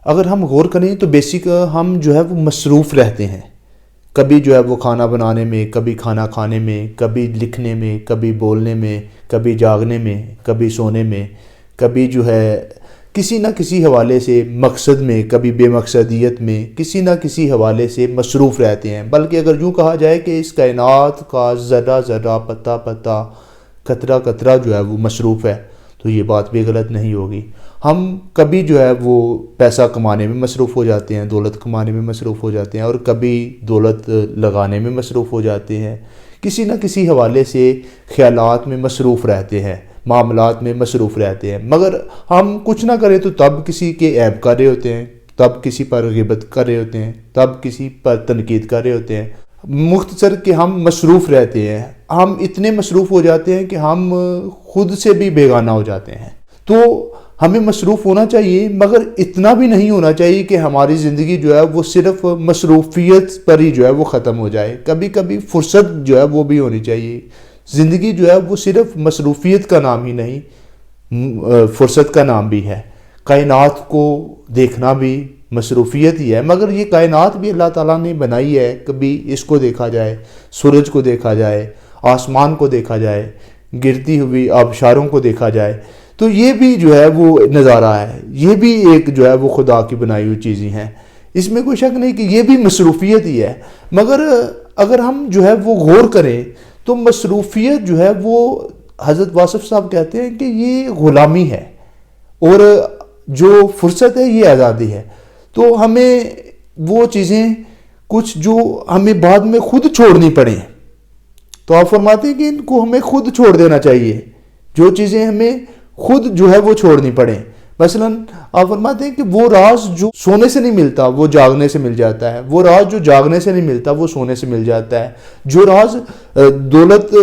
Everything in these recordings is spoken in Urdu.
اگر ہم غور کریں تو بیسک ہم جو ہے وہ مصروف رہتے ہیں، کبھی جو ہے وہ کھانا بنانے میں، کبھی کھانا کھانے میں، کبھی لکھنے میں، کبھی بولنے میں، کبھی جاگنے میں، کبھی سونے میں، کبھی جو ہے کسی نہ کسی حوالے سے مقصد میں، کبھی بے مقصدیت میں، کسی نہ کسی حوالے سے مصروف رہتے ہیں۔ بلکہ اگر یوں کہا جائے کہ اس کائنات کا ذرہ ذرہ، پتہ پتہ، قطرہ قطرہ جو ہے وہ مصروف ہے، تو یہ بات بھی غلط نہیں ہوگی۔ ہم کبھی جو ہے وہ پیسہ کمانے میں مصروف ہو جاتے ہیں، دولت کمانے میں مصروف ہو جاتے ہیں، اور کبھی دولت لگانے میں مصروف ہو جاتے ہیں، کسی نہ کسی حوالے سے خیالات میں مصروف رہتے ہیں، معاملات میں مصروف رہتے ہیں۔ مگر ہم کچھ نہ کریں تو تب کسی کے عیب کر رہے ہوتے ہیں، تب کسی پر غیبت کر رہے ہوتے ہیں، تب کسی پر تنقید کر رہے ہوتے ہیں۔ مختصر کہ ہم مصروف رہتے ہیں، ہم اتنے مصروف ہو جاتے ہیں کہ ہم خود سے بھی بیگانہ ہو جاتے ہیں۔ تو ہمیں مصروف ہونا چاہیے، مگر اتنا بھی نہیں ہونا چاہیے کہ ہماری زندگی جو ہے وہ صرف مصروفیت پر ہی جو ہے وہ ختم ہو جائے۔ کبھی کبھی فرصت جو ہے وہ بھی ہونی چاہیے۔ زندگی جو ہے وہ صرف مصروفیت کا نام ہی نہیں، فرصت کا نام بھی ہے۔ کائنات کو دیکھنا بھی مصروفیت ہی ہے، مگر یہ کائنات بھی اللہ تعالیٰ نے بنائی ہے، کبھی اس کو دیکھا جائے، سورج کو دیکھا جائے، آسمان کو دیکھا جائے، گرتی ہوئی آبشاروں کو دیکھا جائے، تو یہ بھی جو ہے وہ نظارہ ہے، یہ بھی ایک جو ہے وہ خدا کی بنائی ہوئی چیزیں ہیں۔ اس میں کوئی شک نہیں کہ یہ بھی مصروفیت ہی ہے، مگر اگر ہم جو ہے وہ غور کریں تو مصروفیت جو ہے وہ حضرت واصف صاحب کہتے ہیں کہ یہ غلامی ہے، اور جو فرصت ہے یہ آزادی ہے۔ تو ہمیں وہ چیزیں کچھ جو ہمیں بعد میں خود چھوڑنی پڑیں، تو آپ فرماتے ہیں کہ ان کو ہمیں خود چھوڑ دینا چاہیے، جو چیزیں ہمیں خود جو ہے وہ چھوڑنی پڑیں۔ مثلا آپ فرماتے ہیں کہ وہ راز جو سونے سے نہیں ملتا وہ جاگنے سے مل جاتا ہے، وہ راز جو جاگنے سے نہیں ملتا وہ سونے سے مل جاتا ہے، جو راز دولت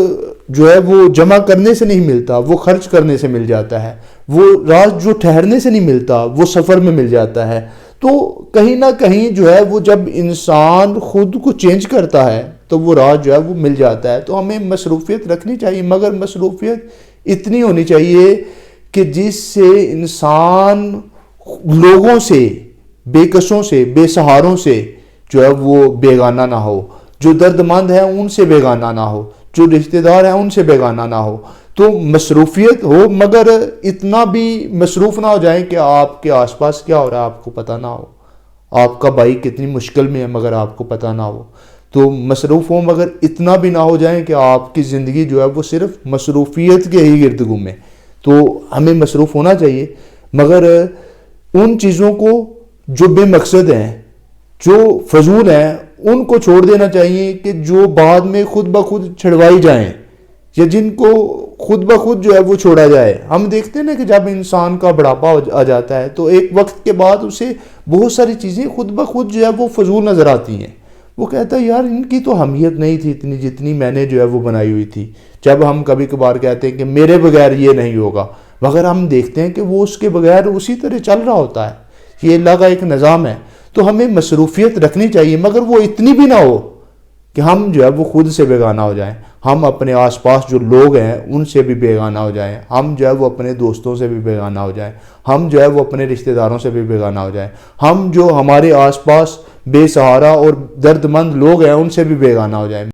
جو ہے وہ جمع کرنے سے نہیں ملتا وہ خرچ کرنے سے مل جاتا ہے، وہ راز جو ٹھہرنے سے نہیں ملتا وہ سفر میں مل جاتا ہے۔ تو کہیں نہ کہیں جو ہے وہ جب انسان خود کو چینج کرتا ہے تو وہ راز جو ہے وہ مل جاتا ہے۔ تو ہمیں مصروفیت رکھنی چاہیے، مگر مصروفیت اتنی ہونی چاہیے کہ جس سے انسان لوگوں سے، بے کسوں سے، بے سہاروں سے جو ہے وہ بیگانہ نہ ہو، جو درد مند ہیں ان سے بیگانہ نہ ہو، جو رشتہ دار ہیں ان سے بیگانہ نہ ہو۔ تو مصروفیت ہو، مگر اتنا بھی مصروف نہ ہو جائیں کہ آپ کے آس پاس کیا ہو رہا ہے آپ کو پتہ نہ ہو، آپ کا بھائی کتنی مشکل میں ہے مگر آپ کو پتہ نہ ہو۔ تو مصروف ہوں مگر اتنا بھی نہ ہو جائیں کہ آپ کی زندگی جو ہے وہ صرف مصروفیت کے ہی گرد گھومے۔ تو ہمیں مصروف ہونا چاہیے، مگر ان چیزوں کو جو بے مقصد ہیں، جو فضول ہیں، ان کو چھوڑ دینا چاہیے کہ جو بعد میں خود بخود چھڑوائی جائیں، یا جن کو خود بخود جو ہے وہ چھوڑا جائے۔ ہم دیکھتے ہیں نا کہ جب انسان کا بڑھاپا آ جاتا ہے تو ایک وقت کے بعد اسے بہت ساری چیزیں خود بخود جو ہے وہ فضول نظر آتی ہیں۔ وہ کہتا ہے یار ان کی تو اہمیت نہیں تھی اتنی جتنی میں نے جو ہے وہ بنائی ہوئی تھی۔ جب ہم کبھی کبھار کہتے ہیں کہ میرے بغیر یہ نہیں ہوگا، مگر ہم دیکھتے ہیں کہ وہ اس کے بغیر اسی طرح چل رہا ہوتا ہے۔ یہ اللہ کا ایک نظام ہے۔ تو ہمیں مصروفیت رکھنی چاہیے، مگر وہ اتنی بھی نہ ہو کہ ہم جو ہے وہ خود سے بیگانہ ہو جائیں، ہم اپنے آس پاس جو لوگ ہیں ان سے بھی بیگانہ ہو جائیں، ہم جو ہے وہ اپنے دوستوں سے بھی بیگانہ ہو جائیں، ہم جو ہے وہ اپنے رشتہ داروں سے بھی بیگانہ ہو جائیں، ہم جو ہمارے آس پاس بے سہارا اور درد مند لوگ ہیں ان سے بھی بیگانہ ہو جائیں۔